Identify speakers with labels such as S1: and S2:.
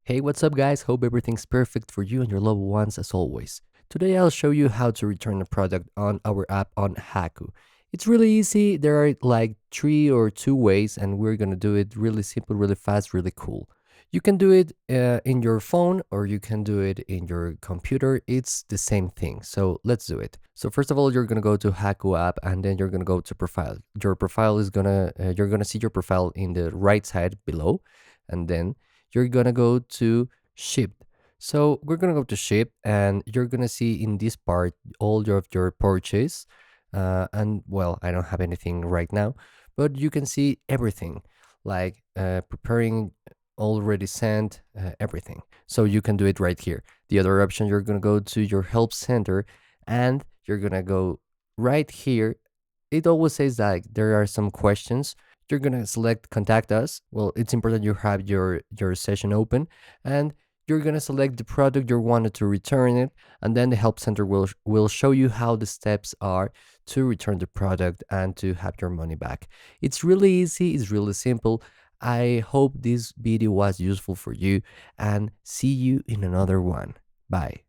S1: Hey, what's up, guys? Hope everything's perfect for you and your loved ones as always. Today, I'll show you how to return a product on our app on Hacoo. It's really easy. There are like three or two ways, and we're gonna do it really simple, really fast, really cool. You can do it in your phone or you can do it in your computer. It's the same thing. So let's do it. So first of all, you're gonna go to Hacoo app, and then you're gonna go to profile. Your profile is gonna you're gonna see your profile in the right side below, and then you're gonna go to shipped. So we're gonna go to ship, and you're gonna see in this part all of your purchase. And well, I don't have anything right now, but you can see everything, like preparing, already sent, everything. So you can do it right here. The other option, you're gonna go to your help center, and you're gonna go right here. It always says that there are some questions. You're gonna select contact us. Well, it's important you have your session open, and you're gonna select the product you wanted to return it, and then the help center will show you how the steps are to return the product and to have your money back. It's really easy, it's really simple. I hope this video was useful for you, and see you in another one. Bye.